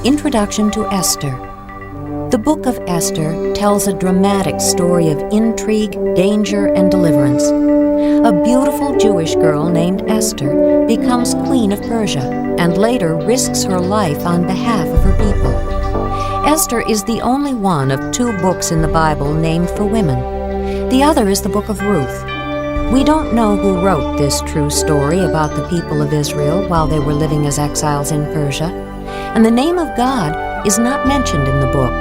Introduction to Esther. The Book of Esther tells a dramatic story of intrigue, danger, and deliverance. A beautiful Jewish girl named Esther becomes queen of Persia and later risks her life on behalf of her people. Esther is the only one of 2 books in the Bible named for women. The other is the Book of Ruth. We don't know who wrote this true story about the people of Israel while they were living as exiles in Persia, and the name of God is not mentioned in the book,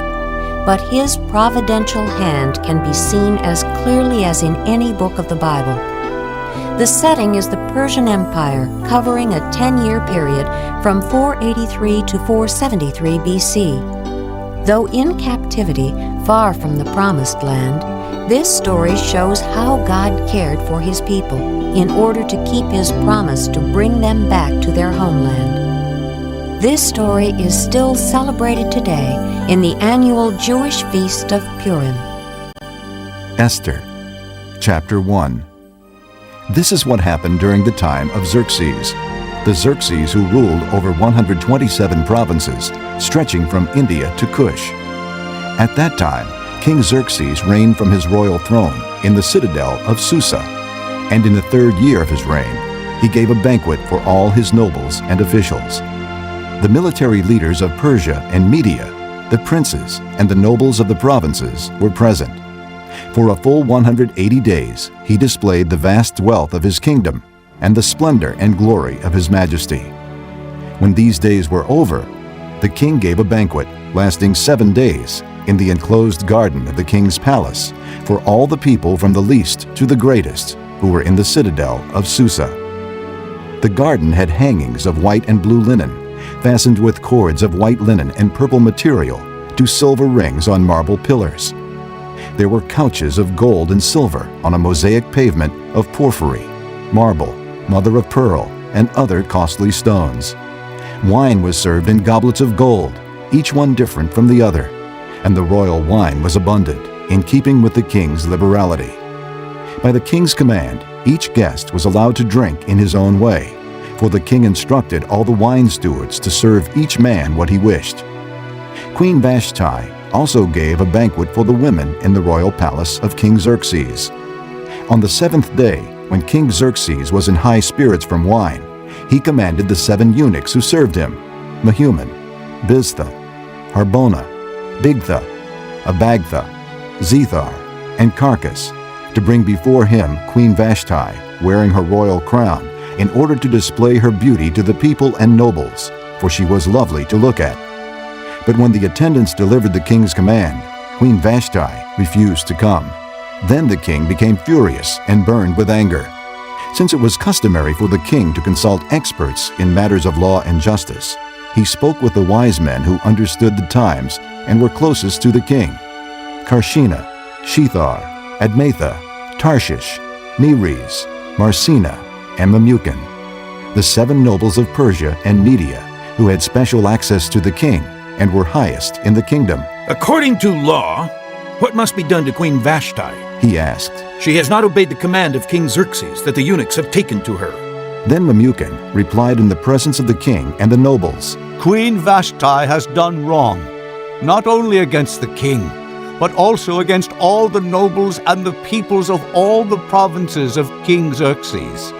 but His providential hand can be seen as clearly as in any book of the Bible. The setting is the Persian Empire, covering a 10-year period from 483 to 473 BC. Though in captivity, far from the Promised Land, this story shows how God cared for His people in order to keep His promise to bring them back to their homeland. This story is still celebrated today in the annual Jewish feast of Purim. Esther, Chapter 1. This is what happened during the time of Xerxes, the Xerxes who ruled over 127 provinces, stretching from India to Cush. At that time, King Xerxes reigned from his royal throne in the citadel of Susa, and in the 3rd year of his reign, he gave a banquet for all his nobles and officials. The military leaders of Persia and Media, the princes, and the nobles of the provinces were present. For a full 180 days, he displayed the vast wealth of his kingdom and the splendor and glory of his majesty. When these days were over, the king gave a banquet lasting 7 days in the enclosed garden of the king's palace for all the people from the least to the greatest who were in the citadel of Susa. The garden had hangings of white and blue linen, fastened with cords of white linen and purple material to silver rings on marble pillars. There were couches of gold and silver on a mosaic pavement of porphyry, marble, mother of pearl, and other costly stones. Wine was served in goblets of gold, each one different from the other, and the royal wine was abundant, in keeping with the king's liberality. By the king's command, each guest was allowed to drink in his own way, for the king instructed all the wine stewards to serve each man what he wished. Queen Vashti also gave a banquet for the women in the royal palace of King Xerxes. On the 7th day, when King Xerxes was in high spirits from wine, he commanded the 7 eunuchs who served him, Mehuman, Biztha, Harbona, Bigtha, Abagtha, Zethar, and Carcass, to bring before him Queen Vashti, wearing her royal crown, in order to display her beauty to the people and nobles, for she was lovely to look at. But when the attendants delivered the king's command, Queen Vashti refused to come. Then the king became furious and burned with anger. Since it was customary for the king to consult experts in matters of law and justice, he spoke with the wise men who understood the times and were closest to the king: Karshena, Shethar, Admatha, Tarshish, Meres, Marcina, and Memucan, the 7 nobles of Persia and Media, who had special access to the king and were highest in the kingdom. According to law, what must be done to Queen Vashti? He asked. She has not obeyed the command of King Xerxes that the eunuchs have taken to her. Then Memucan replied in the presence of the king and the nobles, Queen Vashti has done wrong, not only against the king, but also against all the nobles and the peoples of all the provinces of King Xerxes.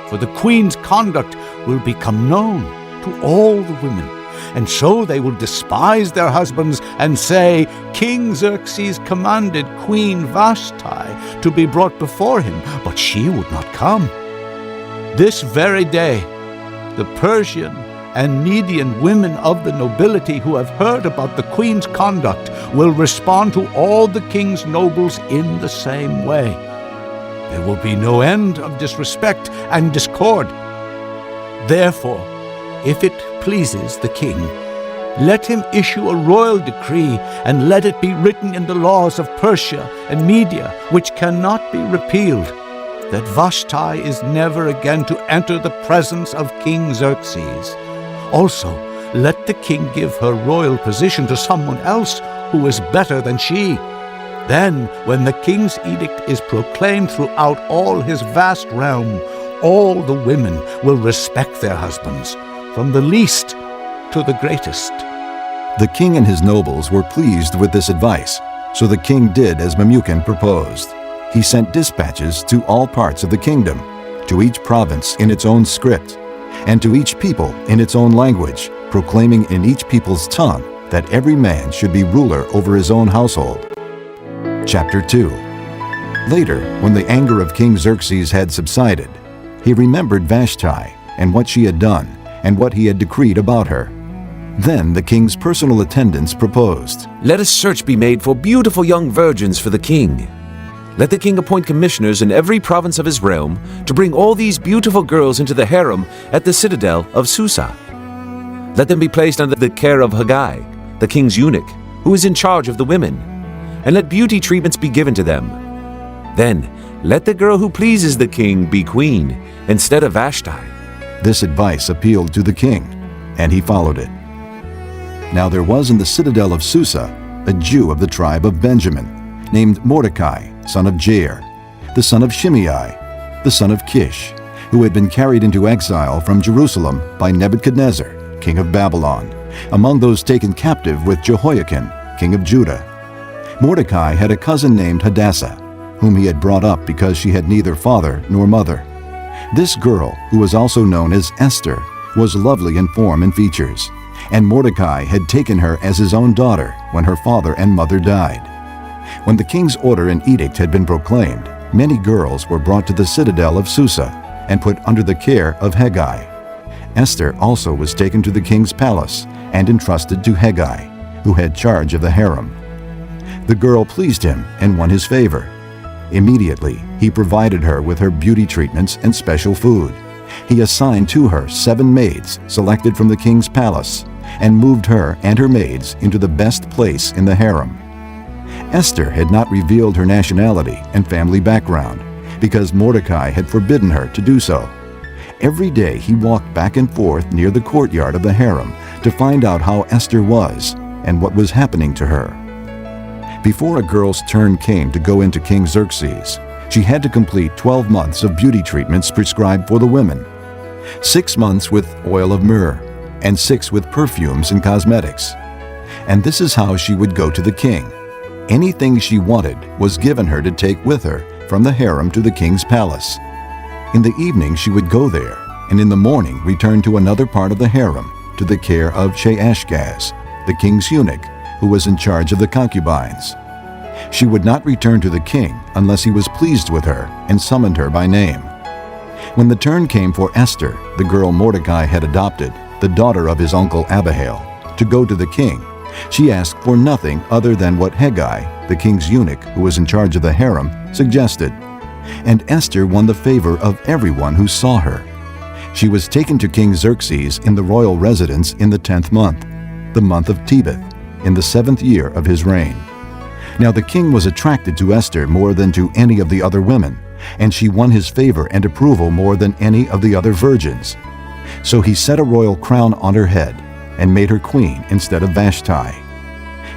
For the queen's conduct will become known to all the women, and so they will despise their husbands and say, King Xerxes commanded Queen Vashti to be brought before him, but she would not come. This very day, the Persian and Median women of the nobility who have heard about the queen's conduct will respond to all the king's nobles in the same way. There will be no end of disrespect and discord. Therefore, if it pleases the king, let him issue a royal decree, and let it be written in the laws of Persia and Media, which cannot be repealed, that Vashti is never again to enter the presence of King Xerxes. Also, let the king give her royal position to someone else who is better than she. Then, when the king's edict is proclaimed throughout all his vast realm, all the women will respect their husbands, from the least to the greatest. The king and his nobles were pleased with this advice, so the king did as Memucan proposed. He sent dispatches to all parts of the kingdom, to each province in its own script, and to each people in its own language, proclaiming in each people's tongue that every man should be ruler over his own household. Chapter 2. Later, when the anger of King Xerxes had subsided, he remembered Vashti and what she had done and what he had decreed about her. Then the king's personal attendants proposed, Let a search be made for beautiful young virgins for the king. Let the king appoint commissioners in every province of his realm to bring all these beautiful girls into the harem at the citadel of Susa. Let them be placed under the care of Haggai, the king's eunuch, who is in charge of the women, and let beauty treatments be given to them. Then let the girl who pleases the king be queen instead of Vashti. This advice appealed to the king, and he followed it. Now there was in the citadel of Susa a Jew of the tribe of Benjamin, named Mordecai, son of Jair, the son of Shimei, the son of Kish, who had been carried into exile from Jerusalem by Nebuchadnezzar, king of Babylon, among those taken captive with Jehoiakim, king of Judah. Mordecai had a cousin named Hadassah, whom he had brought up because she had neither father nor mother. This girl, who was also known as Esther, was lovely in form and features, and Mordecai had taken her as his own daughter when her father and mother died. When the king's order and edict had been proclaimed, many girls were brought to the citadel of Susa and put under the care of Haggai. Esther also was taken to the king's palace and entrusted to Haggai, who had charge of the harem. The girl pleased him and won his favor. Immediately, he provided her with her beauty treatments and special food. He assigned to her 7 maids selected from the king's palace and moved her and her maids into the best place in the harem. Esther had not revealed her nationality and family background because Mordecai had forbidden her to do so. Every day he walked back and forth near the courtyard of the harem to find out how Esther was and what was happening to her. Before a girl's turn came to go into King Xerxes, she had to complete 12 months of beauty treatments prescribed for the women, 6 months with oil of myrrh, and 6 with perfumes and cosmetics. And this is how she would go to the king. Anything she wanted was given her to take with her from the harem to the king's palace. In the evening she would go there, and in the morning return to another part of the harem to the care of Sheashgaz, the king's eunuch, who was in charge of the concubines. She would not return to the king unless he was pleased with her and summoned her by name. When the turn came for Esther, the girl Mordecai had adopted, the daughter of his uncle Abihail, to go to the king, she asked for nothing other than what Haggai, the king's eunuch who was in charge of the harem, suggested. And Esther won the favor of everyone who saw her. She was taken to King Xerxes in the royal residence in the 10th month, the month of Tebeth, in the 7th year of his reign. Now the king was attracted to Esther more than to any of the other women, and she won his favor and approval more than any of the other virgins. So he set a royal crown on her head and made her queen instead of Vashti.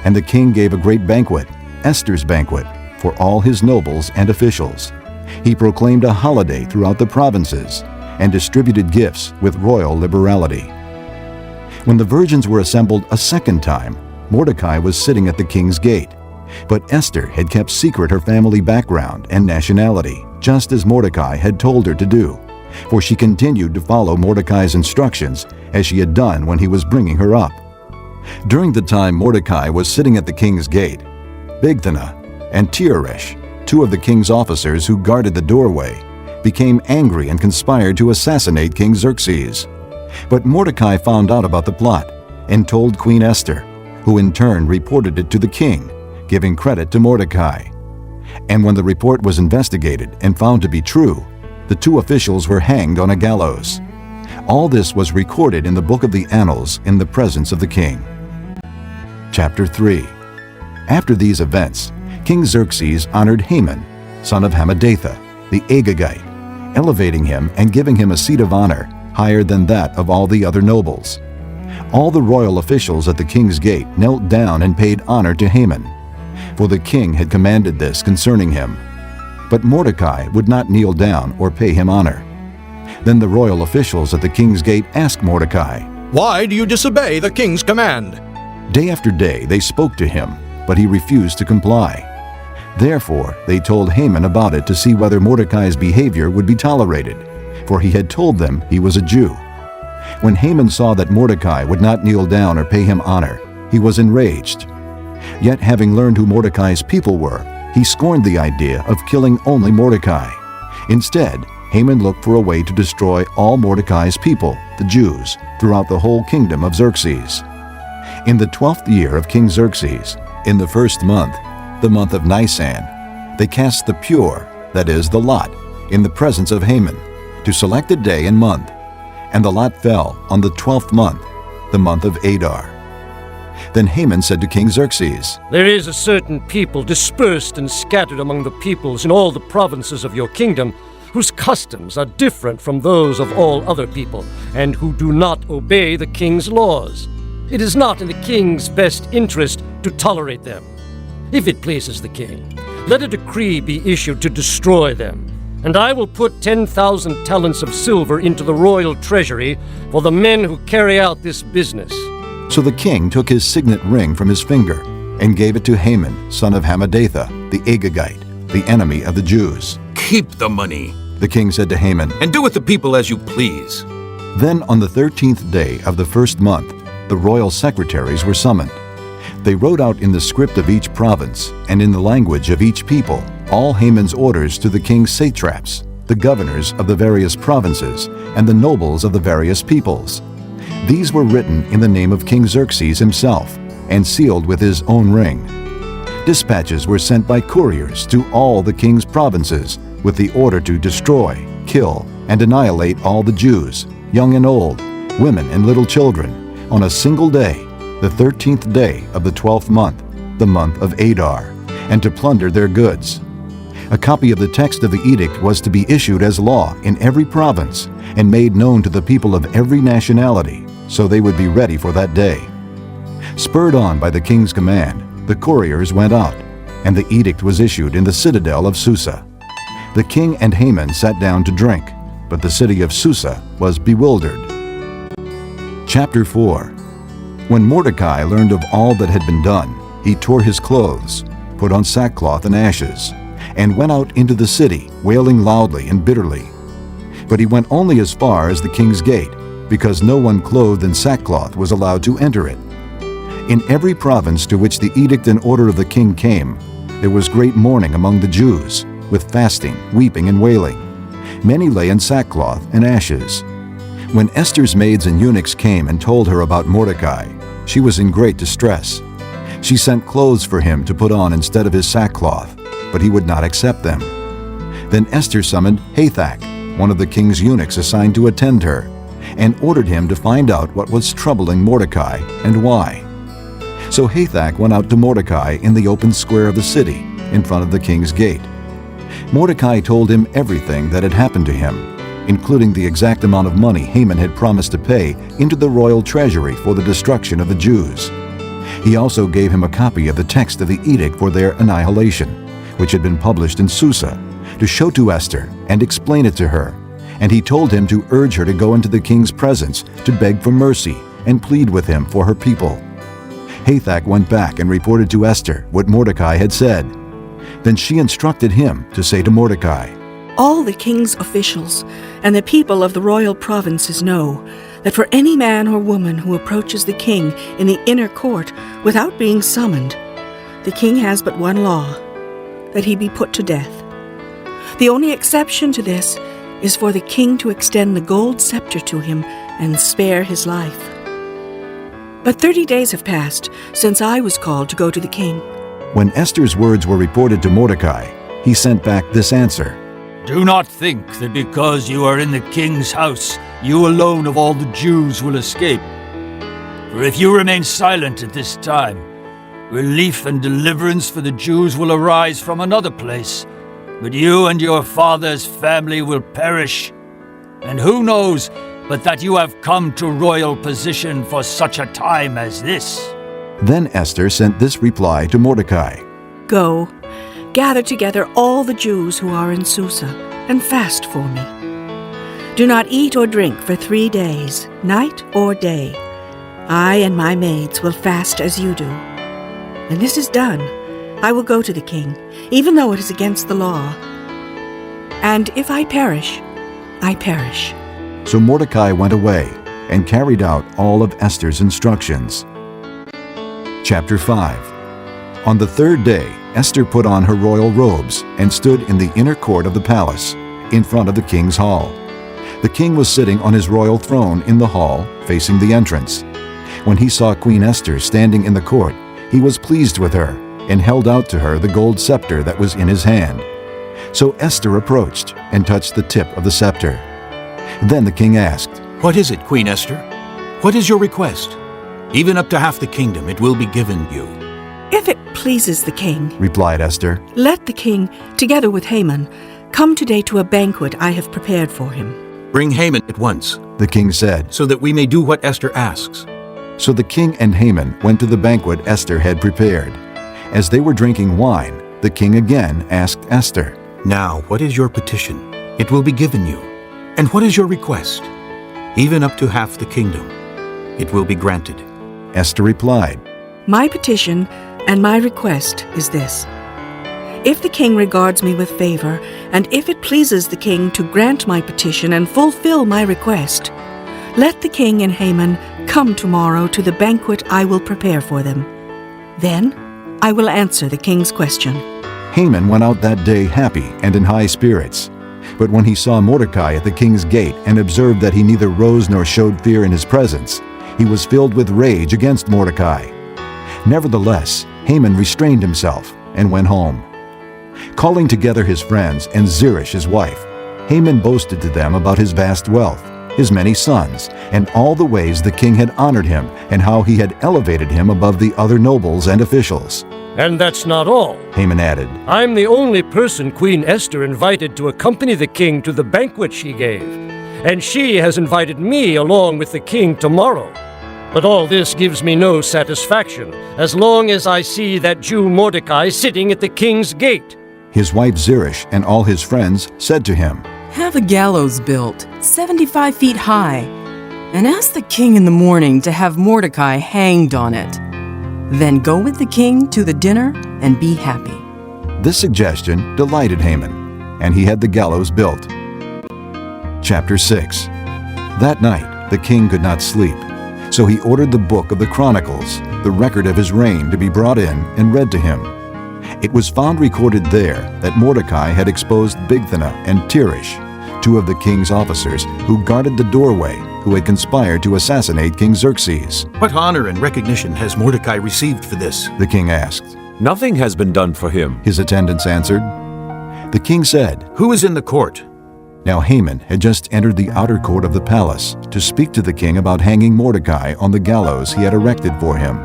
And the king gave a great banquet, Esther's banquet, for all his nobles and officials. He proclaimed a holiday throughout the provinces and distributed gifts with royal liberality. When the virgins were assembled a second time, Mordecai was sitting at the king's gate. But Esther had kept secret her family background and nationality, just as Mordecai had told her to do, for she continued to follow Mordecai's instructions as she had done when he was bringing her up. During the time Mordecai was sitting at the king's gate, Bigthana and Teresh, 2 of the king's officers who guarded the doorway, became angry and conspired to assassinate King Xerxes. But Mordecai found out about the plot and told Queen Esther, who in turn reported it to the king, giving credit to Mordecai. And when the report was investigated and found to be true, the 2 officials were hanged on a gallows. All this was recorded in the book of the Annals in the presence of the king. Chapter 3. After these events, King Xerxes honored Haman, son of Hammedatha, the Agagite, elevating him and giving him a seat of honor higher than that of all the other nobles. All the royal officials at the king's gate knelt down and paid honor to Haman, for the king had commanded this concerning him. But Mordecai would not kneel down or pay him honor. Then the royal officials at the king's gate asked Mordecai, Why do you disobey the king's command? Day after day they spoke to him, but he refused to comply. Therefore they told Haman about it to see whether Mordecai's behavior would be tolerated, for he had told them he was a Jew. When Haman saw that Mordecai would not kneel down or pay him honor, he was enraged. Yet having learned who Mordecai's people were, he scorned the idea of killing only Mordecai. Instead, Haman looked for a way to destroy all Mordecai's people, the Jews, throughout the whole kingdom of Xerxes. In the 12th year of King Xerxes, in the first month, the month of Nisan, they cast the pure, that is, the lot, in the presence of Haman, to select a day and month. And the lot fell on the 12th month, the month of Adar. Then Haman said to King Xerxes, There is a certain people dispersed and scattered among the peoples in all the provinces of your kingdom, whose customs are different from those of all other people, and who do not obey the king's laws. It is not in the king's best interest to tolerate them. If it pleases the king, let a decree be issued to destroy them, and I will put 10,000 talents of silver into the royal treasury for the men who carry out this business. So the king took his signet ring from his finger and gave it to Haman, son of Hammedatha, the Agagite, the enemy of the Jews. Keep the money, The king said to Haman, and do with the people as you please. Then on the 13th day of the first month, the royal secretaries were summoned. They wrote out in the script of each province and in the language of each people all Haman's orders to the king's satraps, the governors of the various provinces, and the nobles of the various peoples. These were written in the name of King Xerxes himself and sealed with his own ring. Dispatches were sent by couriers to all the king's provinces with the order to destroy, kill, and annihilate all the Jews, young and old, women and little children, on a single day, the 13th day of the 12th month, the month of Adar, and to plunder their goods. A copy of the text of the edict was to be issued as law in every province and made known to the people of every nationality, so they would be ready for that day. Spurred on by the king's command, the couriers went out, and the edict was issued in the citadel of Susa. The king and Haman sat down to drink, but the city of Susa was bewildered. Chapter 4. When Mordecai learned of all that had been done, he tore his clothes, put on sackcloth and ashes, and went out into the city, wailing loudly and bitterly. But he went only as far as the king's gate, because no one clothed in sackcloth was allowed to enter it. In every province to which the edict and order of the king came, there was great mourning among the Jews, with fasting, weeping, and wailing. Many lay in sackcloth and ashes. When Esther's maids and eunuchs came and told her about Mordecai, she was in great distress. She sent clothes for him to put on instead of his sackcloth, but he would not accept them. Then Esther summoned Hathach, one of the king's eunuchs assigned to attend her, and ordered him to find out what was troubling Mordecai and why. So Hathach went out to Mordecai in the open square of the city, in front of the king's gate. Mordecai told him everything that had happened to him, including the exact amount of money Haman had promised to pay into the royal treasury for the destruction of the Jews. He also gave him a copy of the text of the edict for their annihilation, which had been published in Susa, to show to Esther and explain it to her. And he told him to urge her to go into the king's presence to beg for mercy and plead with him for her people. Hathach went back and reported to Esther what Mordecai had said. Then she instructed him to say to Mordecai, All the king's officials and the people of the royal provinces know that for any man or woman who approaches the king in the inner court without being summoned, the king has but one law, that he be put to death. The only exception to this is for the king to extend the gold scepter to him and spare his life. But 30 days have passed since I was called to go to the king. When Esther's words were reported to Mordecai, he sent back this answer. Do not think that because you are in the king's house, you alone of all the Jews will escape. For if you remain silent at this time, relief and deliverance for the Jews will arise from another place, but you and your father's family will perish. And who knows but that you have come to royal position for such a time as this? Then Esther sent this reply to Mordecai. Go, gather together all the Jews who are in Susa, and fast for me. Do not eat or drink for 3 days, night or day. I and my maids will fast as you do. When this is done, I will go to the king, even though it is against the law. And if I perish, I perish." So Mordecai went away and carried out all of Esther's instructions. Chapter 5. On the third day, Esther put on her royal robes and stood in the inner court of the palace, in front of the king's hall. The king was sitting on his royal throne in the hall, facing the entrance. When he saw Queen Esther standing in the court, he was pleased with her and held out to her the gold scepter that was in his hand. So Esther approached and touched the tip of the scepter. Then the king asked, What is it, Queen Esther? What is your request? Even up to half the kingdom it will be given you. "If it pleases the king," replied Esther, "let the king, together with Haman, come today to a banquet I have prepared for him." Bring Haman at once, the king said. so that we may do what Esther asks. So the king and Haman went to the banquet Esther had prepared. As they were drinking wine, the king again asked Esther, Now, what is your petition? It will be given you. And what is your request? Even up to half the kingdom. It will be granted. Esther replied, "My petition and my request is this. If the king regards me with favor, and if it pleases the king to grant my petition and fulfill my request, let the king and Haman come tomorrow to the banquet I will prepare for them. Then I will answer the king's question." Haman went out that day happy and in high spirits. But when he saw Mordecai at the king's gate and observed that he neither rose nor showed fear in his presence, he was filled with rage against Mordecai. Nevertheless, Haman restrained himself and went home. Calling together his friends and Zeresh his wife, Haman boasted to them about his vast wealth, his many sons, and all the ways the king had honored him and how he had elevated him above the other nobles and officials. And that's not all. Haman added, I'm the only person Queen Esther invited to accompany the king to the banquet she gave, and she has invited me along with the king tomorrow. But all this gives me no satisfaction, as long as I see that Jew Mordecai sitting at the king's gate. His wife Zeresh and all his friends said to him, Have a gallows built, 75 feet high, and ask the king in the morning to have Mordecai hanged on it. Then go with the king to the dinner and be happy. This suggestion delighted Haman, and he had the gallows built. Chapter 6. That night the king could not sleep, so he ordered the book of the Chronicles, the record of his reign, to be brought in and read to him. It was found recorded there that Mordecai had exposed Bigthana and Teresh, two of the king's officers who guarded the doorway, who had conspired to assassinate King Xerxes. What honor and recognition has Mordecai received for this? The king asked. Nothing has been done for him. His attendants answered. The king said, Who is in the court? Now Haman had just entered the outer court of the palace to speak to the king about hanging Mordecai on the gallows he had erected for him.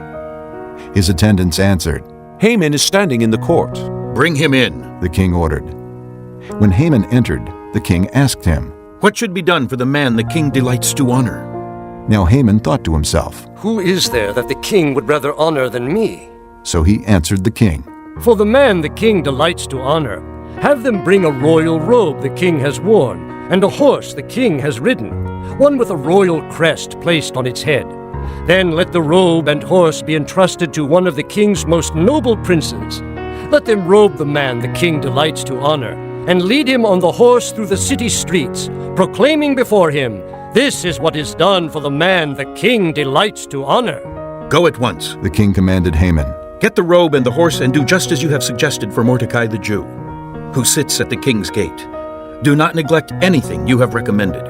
His attendants answered, Haman is standing in the court. Bring him in, the king ordered. When Haman entered, the king asked him, What should be done for the man the king delights to honor? Now Haman thought to himself, Who is there that the king would rather honor than me? So he answered the king, For the man the king delights to honor, have them bring a royal robe the king has worn, and a horse the king has ridden, one with a royal crest placed on its head. Then let the robe and horse be entrusted to one of the king's most noble princes. Let them robe the man the king delights to honor, and lead him on the horse through the city streets, proclaiming before him, This is what is done for the man the king delights to honor. Go at once, the king commanded Haman. Get the robe and the horse and do just as you have suggested for Mordecai the Jew, who sits at the king's gate. Do not neglect anything you have recommended.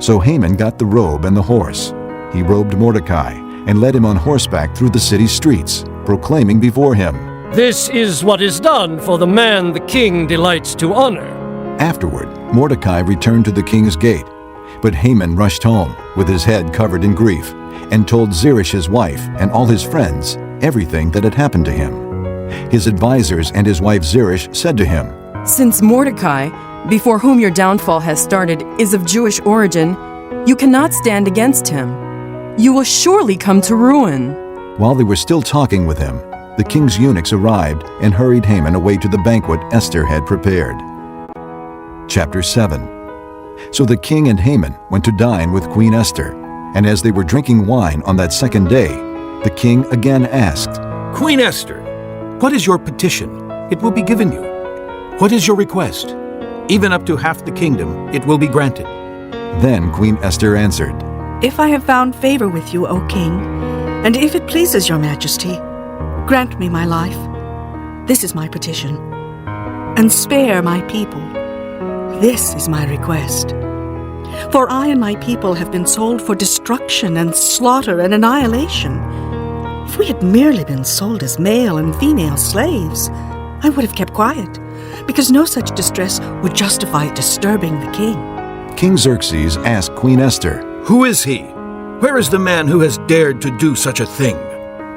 So Haman got the robe and the horse. He robed Mordecai and led him on horseback through the city streets, proclaiming before him, This is what is done for the man the king delights to honor. Afterward, Mordecai returned to the king's gate, but Haman rushed home with his head covered in grief and told Zeresh his wife and all his friends everything that had happened to him. His advisers and his wife Zeresh said to him, Since Mordecai, before whom your downfall has started, is of Jewish origin, you cannot stand against him. You will surely come to ruin. While they were still talking with him, the king's eunuchs arrived and hurried Haman away to the banquet Esther had prepared. Chapter 7. So the king and Haman went to dine with Queen Esther, And as they were drinking wine on that second day, the king again asked, Queen Esther, what is your petition? It will be given you. What is your request? Even up to half the kingdom, it will be granted. Then Queen Esther answered, If I have found favor with you, O king, and if it pleases your majesty, grant me my life. This is my petition. And spare my people. This is my request. For I and my people have been sold for destruction and slaughter and annihilation. If we had merely been sold as male and female slaves, I would have kept quiet, because no such distress would justify disturbing the king. King Xerxes asked Queen Esther, Who is he? Where is the man who has dared to do such a thing?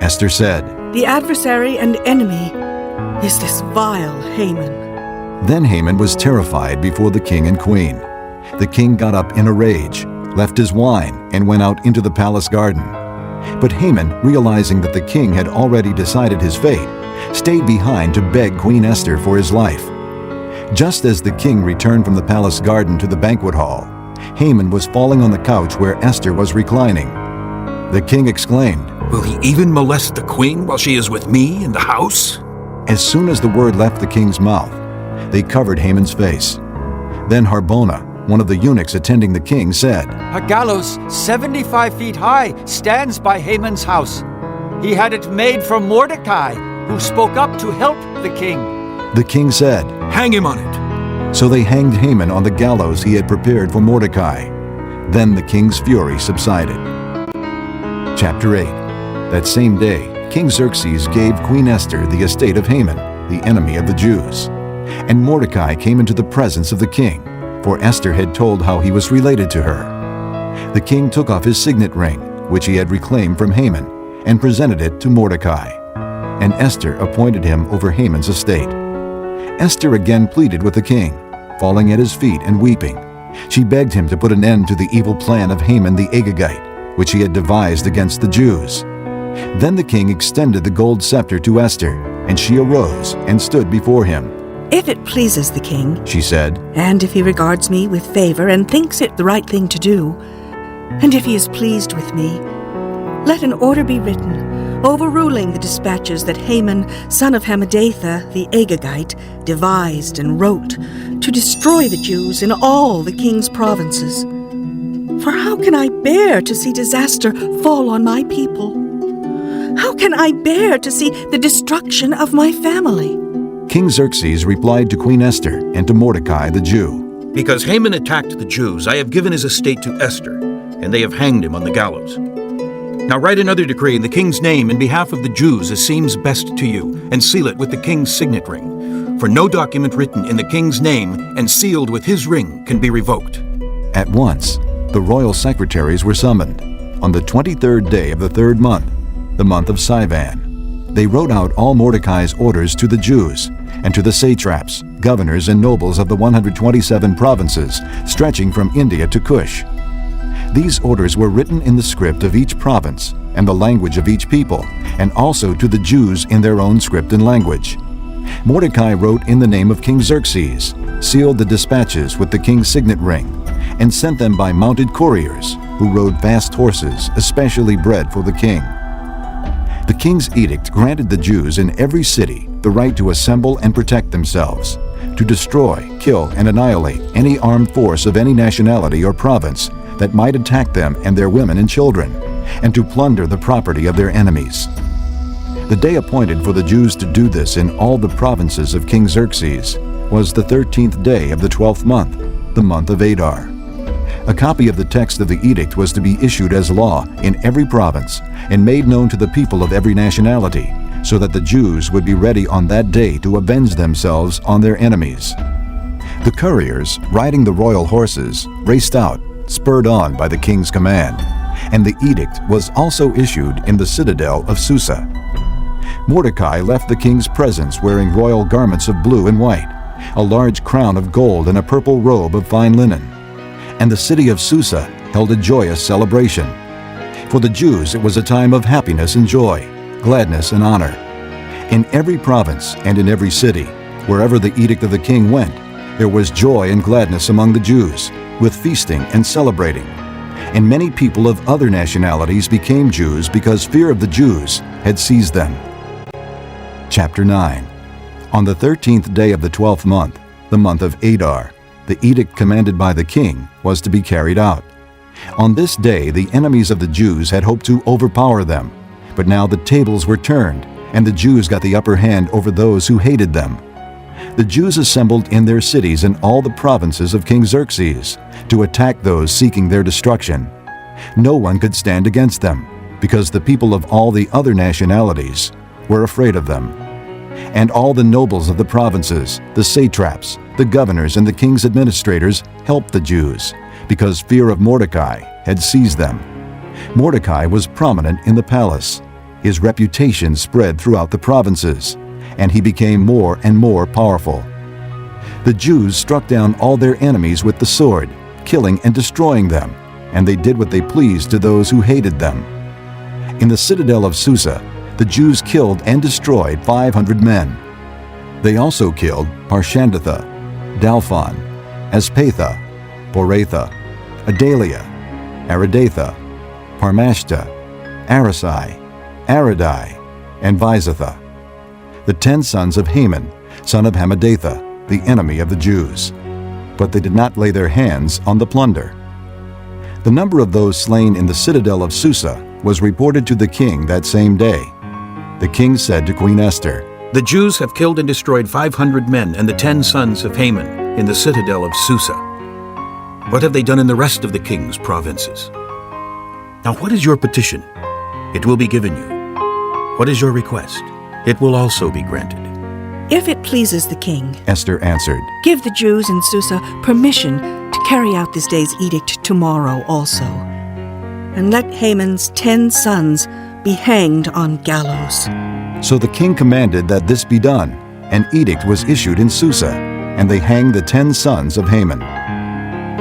Esther said, The adversary and enemy is this vile Haman. Then Haman was terrified before the king and queen. The king got up in a rage, left his wine, and went out into the palace garden. But Haman, realizing that the king had already decided his fate, stayed behind to beg Queen Esther for his life. Just as the king returned from the palace garden to the banquet hall, Haman was falling on the couch where Esther was reclining. The king exclaimed, Will he even molest the queen while she is with me in the house? As soon as the word left the king's mouth, they covered Haman's face. Then Harbona, one of the eunuchs attending the king, said, A gallows 75 feet high stands by Haman's house. He had it made from Mordecai, who spoke up to help the king. The king said, Hang him on it. So they hanged Haman on the gallows he had prepared for Mordecai. Then the king's fury subsided. Chapter 8. That same day, King Xerxes gave Queen Esther the estate of Haman, the enemy of the Jews. And Mordecai came into the presence of the king, for Esther had told how he was related to her. The king took off his signet ring, which he had reclaimed from Haman, and presented it to Mordecai. And Esther appointed him over Haman's estate. Esther again pleaded with the king, falling at his feet and weeping. She begged him to put an end to the evil plan of Haman the Agagite, which he had devised against the Jews. Then the king extended the gold scepter to Esther, and she arose and stood before him. If it pleases the king, She said, and if he regards me with favor and thinks it the right thing to do, and if he is pleased with me, let an order be written, overruling the dispatches that Haman, son of Hammedatha, the Agagite, devised and wrote to destroy the Jews in all the king's provinces. For how can I bear to see disaster fall on my people? How can I bear to see the destruction of my family? King Xerxes replied to Queen Esther and to Mordecai the Jew, Because Haman attacked the Jews, I have given his estate to Esther, and they have hanged him on the gallows. Now write another decree in the king's name in behalf of the Jews as seems best to you, and seal it with the king's signet ring. For no document written in the king's name and sealed with his ring can be revoked. At once, the royal secretaries were summoned. On the 23rd day of the 3rd month, the month of Sivan, they wrote out all Mordecai's orders to the Jews and to the satraps, governors, and nobles of the 127 provinces stretching from India to Cush. These orders were written in the script of each province and the language of each people, and also to the Jews in their own script and language. Mordecai wrote in the name of King Xerxes, sealed the dispatches with the king's signet ring, and sent them by mounted couriers who rode fast horses, especially bred for the king. The king's edict granted the Jews in every city the right to assemble and protect themselves, to destroy, kill, and annihilate any armed force of any nationality or province that might attack them and their women and children, and to plunder the property of their enemies. The day appointed for the Jews to do this in all the provinces of King Xerxes was the 13th day of the 12th month, the month of Adar. A copy of the text of the edict was to be issued as law in every province and made known to the people of every nationality, so that the Jews would be ready on that day to avenge themselves on their enemies. The couriers, riding the royal horses, raced out, spurred on by the king's command, and the edict was also issued in the citadel of Susa. Mordecai left the king's presence wearing royal garments of blue and white, a large crown of gold and a purple robe of fine linen. And the city of Susa held a joyous celebration. For the Jews it was a time of happiness and joy, gladness and honor. In every province and in every city, wherever the edict of the king went, there was joy and gladness among the Jews, with feasting and celebrating. and many people of other nationalities became Jews because fear of the Jews had seized them. Chapter 9. On the 13th day of the 12th month, the month of Adar, the edict commanded by the king was to be carried out. On this day, the enemies of the Jews had hoped to overpower them, but now the tables were turned, and the Jews got the upper hand over those who hated them. The Jews assembled in their cities in all the provinces of King Xerxes to attack those seeking their destruction. No one could stand against them, because the people of all the other nationalities were afraid of them. And all the nobles of the provinces, the satraps, the governors, and the king's administrators helped the Jews, because fear of Mordecai had seized them. Mordecai was prominent in the palace. His reputation spread throughout the provinces, and he became more and more powerful. The Jews struck down all their enemies with the sword, killing and destroying them, and they did what they pleased to those who hated them. In the citadel of Susa, the Jews killed and destroyed 500 men. They also killed Parshandatha, Dalphon, Aspatha, Poratha, Adalia, Aridatha, Parmashta, Arasai, Aradai, and Visatha, the 10 sons of Haman, son of Hammedatha, the enemy of the Jews. But they did not lay their hands on the plunder. The number of those slain in the citadel of Susa was reported to the king that same day. The king said to Queen Esther, The Jews have killed and destroyed 500 men and the 10 sons of Haman in the citadel of Susa. What have they done in the rest of the king's provinces? Now what is your petition? It will be given you. What is your request? It will also be granted. If it pleases the king, Esther answered, give the Jews in Susa permission to carry out this day's edict tomorrow also. And let Haman's 10 sons be hanged on gallows. So the king commanded that this be done. An edict was issued in Susa, and they hanged the 10 sons of Haman.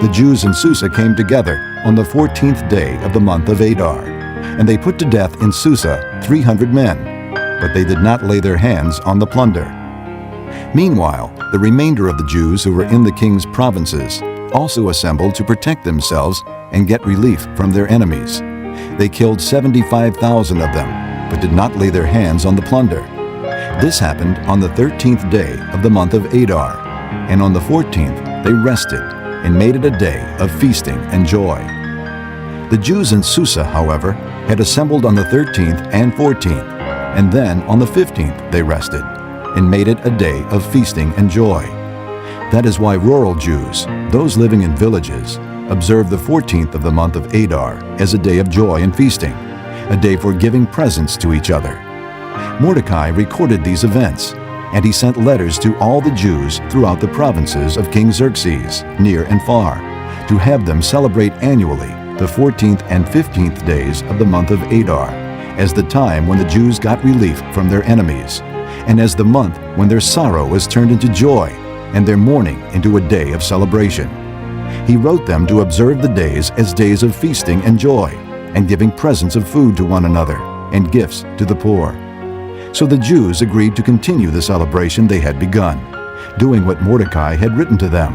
The Jews in Susa came together on the 14th day of the month of Adar, and they put to death in Susa 300 men, but they did not lay their hands on the plunder. Meanwhile, the remainder of the Jews who were in the king's provinces also assembled to protect themselves and get relief from their enemies. They killed 75,000 of them, but did not lay their hands on the plunder. This happened on the 13th day of the month of Adar, and on the 14th they rested and made it a day of feasting and joy. The Jews in Susa, however, had assembled on the 13th and 14th, and then on the 15th they rested and made it a day of feasting and joy. That is why rural Jews, those living in villages, observe the 14th of the month of Adar as a day of joy and feasting, a day for giving presents to each other. Mordecai recorded these events, and he sent letters to all the Jews throughout the provinces of King Xerxes, near and far, to have them celebrate annually the 14th and 15th days of the month of Adar, as the time when the Jews got relief from their enemies, and as the month when their sorrow was turned into joy, and their mourning into a day of celebration. He wrote them to observe the days as days of feasting and joy, and giving presents of food to one another, and gifts to the poor. So the Jews agreed to continue the celebration they had begun, doing what Mordecai had written to them.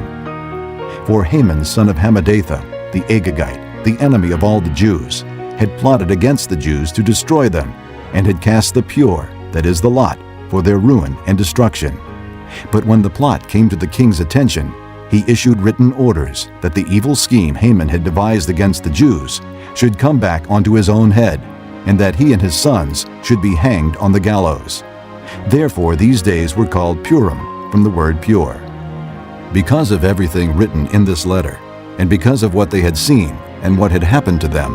For Haman, son of Hammedatha, the Agagite, the enemy of all the Jews, had plotted against the Jews to destroy them, and had cast the pure, that is the lot, for their ruin and destruction. But when the plot came to the king's attention, he issued written orders that the evil scheme Haman had devised against the Jews should come back onto his own head, and that he and his sons should be hanged on the gallows. Therefore these days were called Purim, from the word pure. Because of everything written in this letter, and because of what they had seen and what had happened to them,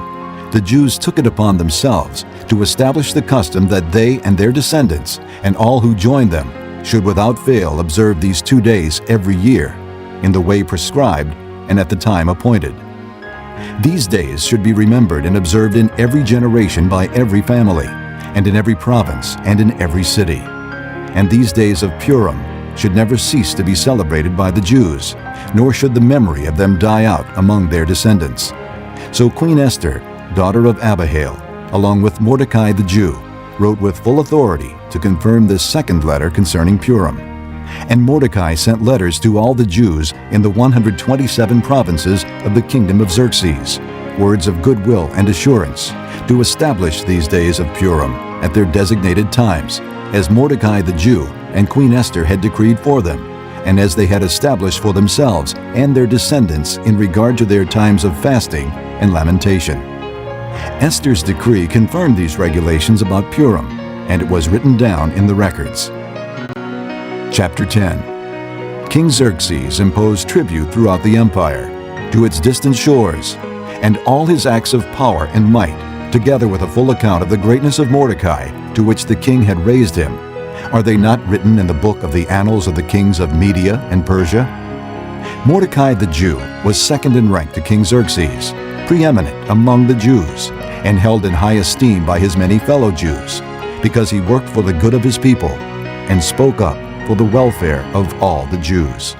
the Jews took it upon themselves to establish the custom that they and their descendants, and all who joined them, should without fail observe these 2 days every year, in the way prescribed and at the time appointed. These days should be remembered and observed in every generation by every family, and in every province, and in every city. And these days of Purim should never cease to be celebrated by the Jews, nor should the memory of them die out among their descendants. So Queen Esther, daughter of Abihail, along with Mordecai the Jew, wrote with full authority to confirm this second letter concerning Purim. And Mordecai sent letters to all the Jews in the 127 provinces of the kingdom of Xerxes, words of goodwill and assurance, to establish these days of Purim at their designated times, as Mordecai the Jew and Queen Esther had decreed for them, and as they had established for themselves and their descendants in regard to their times of fasting and lamentation. Esther's decree confirmed these regulations about Purim, and it was written down in the records. Chapter 10. King Xerxes imposed tribute throughout the empire, to its distant shores, and all his acts of power and might, together with a full account of the greatness of Mordecai, to which the king had raised him. Are they not written in the book of the annals of the kings of Media and Persia? Mordecai the Jew was second in rank to King Xerxes, preeminent among the Jews, and held in high esteem by his many fellow Jews, because he worked for the good of his people and spoke up for the welfare of all the Jews.